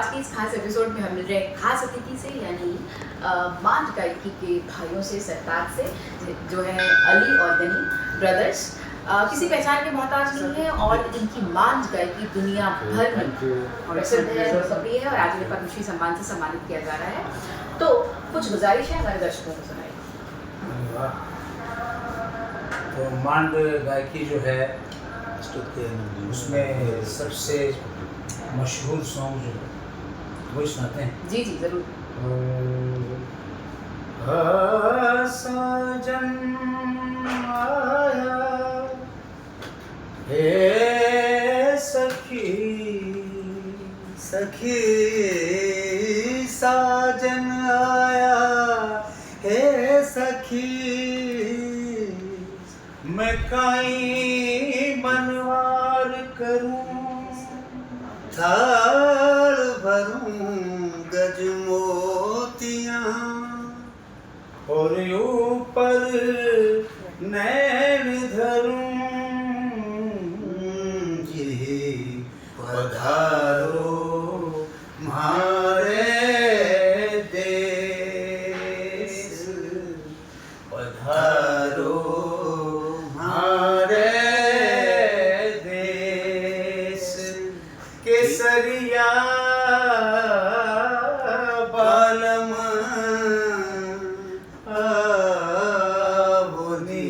आज के इस खास एपिसोड में हम मिल रहे हैं खास अतिथि से, यानी मांड गायकी के भाइयों से, सरताज से, जो है अली और गनी ब्रदर्स। किसी पहचान के मोहताज नहीं है और इनकी मांड गायकी दुनिया भर में प्रसिद्ध है, लोकप्रिय है और आज इन्हें पद्मश्री सम्मान से सम्मानित किया जा रहा है। तो कुछ गुजारिश है हमारे दर्शकों को सुनाइए। तो मांड गायकी जो है उसमें सबसे मशहूर सॉन्ग जो है वो सुनाते हैं। जी जी जरूर। साजन आया हे सखी सखी, साजन आया हे सखी, मैं काई मनवार करूं, थाल भरूं गज मोतियां, और ऊपर नैन धरूं, जी पधारो मारे देश, पधारो मारे देश, केसरिया बालम आवनी,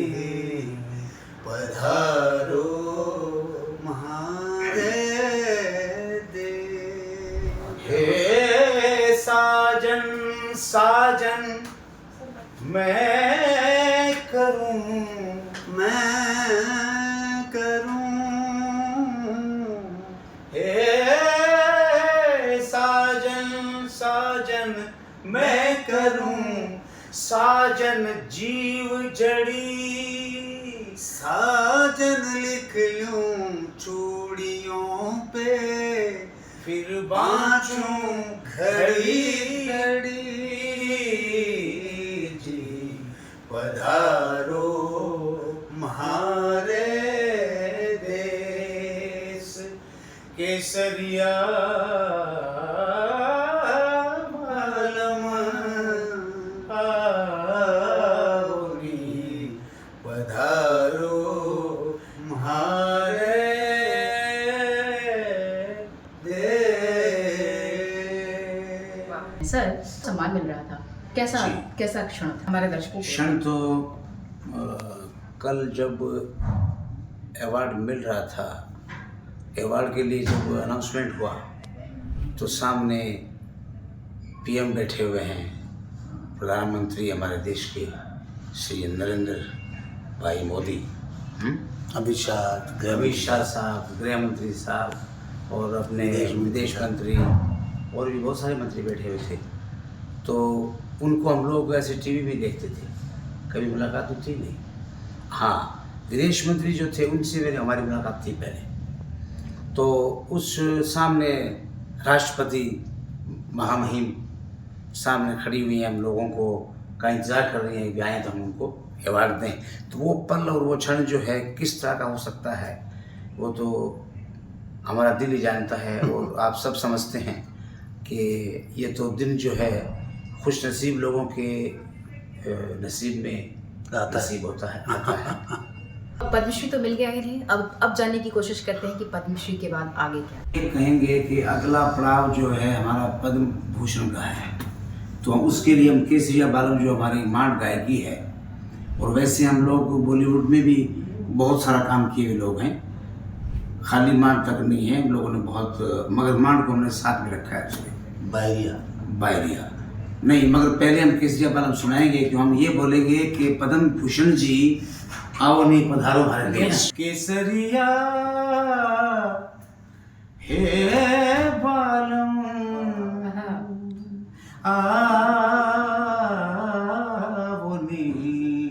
पधारो मारे देश। हे साजन साजन मैं करूं, मैं करूं, हे साजन साजन मैं करूं, साजन जीव जड़ी, साजन लिख लूं चूड़ियों पे, फिर बाँचूं घड़ी घड़ी, जी पधारो म्हारे देश, केसरिया बालम आवनी, पधारो म्हारे देश। सर, सम्मान मिल रहा था, कैसा जी। कैसा क्षण था हमारे दर्शकों को? क्षण तो कल जब अवार्ड मिल रहा था, अवार्ड के लिए जब अनाउंसमेंट हुआ तो सामने पीएम बैठे हुए हैं, प्रधानमंत्री हमारे देश के श्री नरेंद्र भाई मोदी, अमित शाह साहब, गृह मंत्री साहब, और अपने विदेश मंत्री और भी बहुत सारे मंत्री बैठे हुए थे। तो उनको हम लोग ऐसे टीवी भी देखते थे, कभी मुलाकात तो थी नहीं। हाँ, विदेश मंत्री जो थे उनसे मेरी हमारी मुलाकात थी पहले। तो उस सामने राष्ट्रपति महामहिम सामने खड़ी हुई हैं, हम लोगों को का इंतज़ार कर रही हैं कि आएँ तो हम उनको अवार्ड दें। तो वो पल और वो क्षण जो है किस तरह का हो सकता है वो तो हमारा दिल ही जानता है, और आप सब समझते हैं कि ये तो दिन जो है खुश नसीब लोगों के नसीब में नसीब होता है, आता है। पद्मश्री तो मिल गया है, अब जानने की कोशिश करते हैं कि पद्मश्री के बाद आगे क्या। ये कहेंगे कि अगला पड़ाव जो है हमारा पद्म भूषण का है, तो उसके लिए हम केसरिया बालम जो हमारी मांड गायकी है, और वैसे हम लोग बॉलीवुड में भी बहुत सारा काम किए हुए लोग हैं, खाली मांड तक नहीं है, हम लोगों ने बहुत, मगर मांड को हमने साथ में रखा है उसमें। बायरिया नहीं, मगर पहले हम केसरिया बालम सुनाएंगे कि हम ये बोलेंगे कि पद्म भूषण जी आओ नहीं पधारो हमारे देश, केसरिया हे बालम आओ नहीं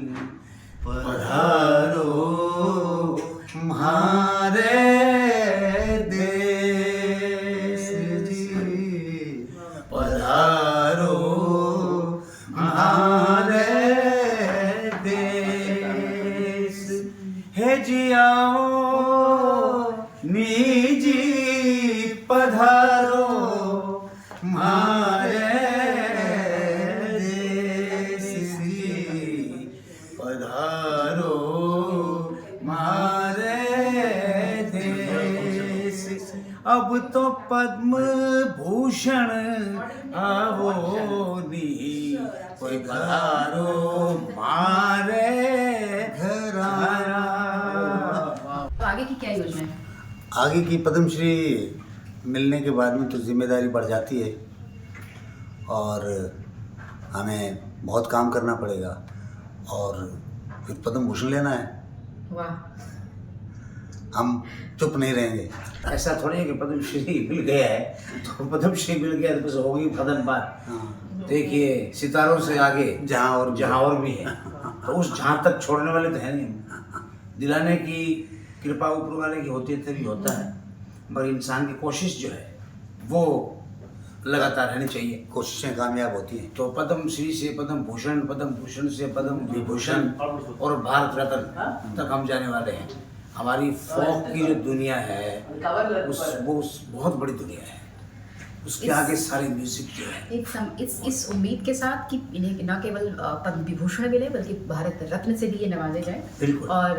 पधारो हमारे देश, जी पधारो हमारे देश, हे जियाओ निजी पधारो मारे देश की पधारो मारे देश। अब तो पद्म भूषण आवो नी कोई पधारो मारे घरारा। तो आगे की क्या योजना है? आगे की पद्मश्री मिलने के बाद में तो जिम्मेदारी बढ़ जाती है और हमें बहुत काम करना पड़ेगा और फिर पद्म भूषण लेना है। वाह, हम चुप नहीं रहेंगे। ऐसा थोड़ी है कि पद्मश्री मिल गया है तो पद्मश्री मिल गया तो बस होगी पद्म बात। देखिए सितारों से आगे जहाँ और भी है तो उस जहाँ तक छोड़ने वाले तो है नहीं। दिलाने की कृपा ऊपर वाले की होती है तभी होता है, पर इंसान की कोशिश जो है वो लगातार रहनी चाहिए। कोशिशें कामयाब होती हैं। तो पद्म श्री से पद्म भूषण से पद्म विभूषण और भारत रत्न तक हम जाने वाले हैं। हमारी फोक की जो दुनिया है वो बहुत बड़ी दुनिया है, उसके आगे सारे म्यूजिक जो है। इस उम्मीद के साथ कि इन्हें न केवल पद्म विभूषण मिले बल्कि भारत रत्न से भी ये नवाजे जाएं। बिल्कुल। और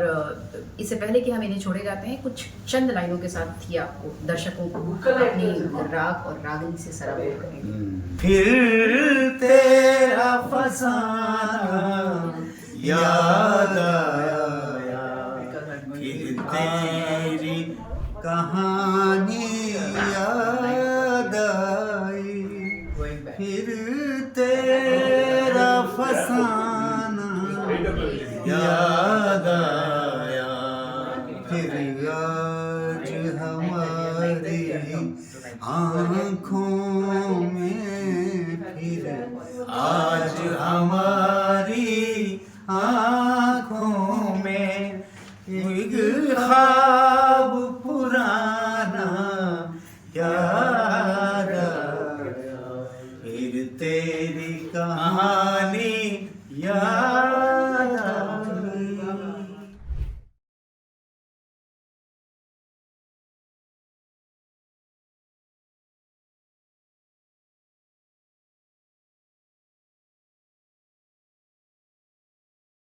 इससे पहले कि हम इन्हें छोड़े जाते हैं, कुछ चंद लाइनों के साथ ही आपको दर्शकों को अपनी राग और रागनी से सराबोर करेंगे। फिर तेरा फसाना याद आया, फिर तेरी कहानी याद आई, फिर तेरा फसाना याद आया, फिर आज हमारी आँखों में, फिर आज हमारी आँखों में एक ख्वाब पुराना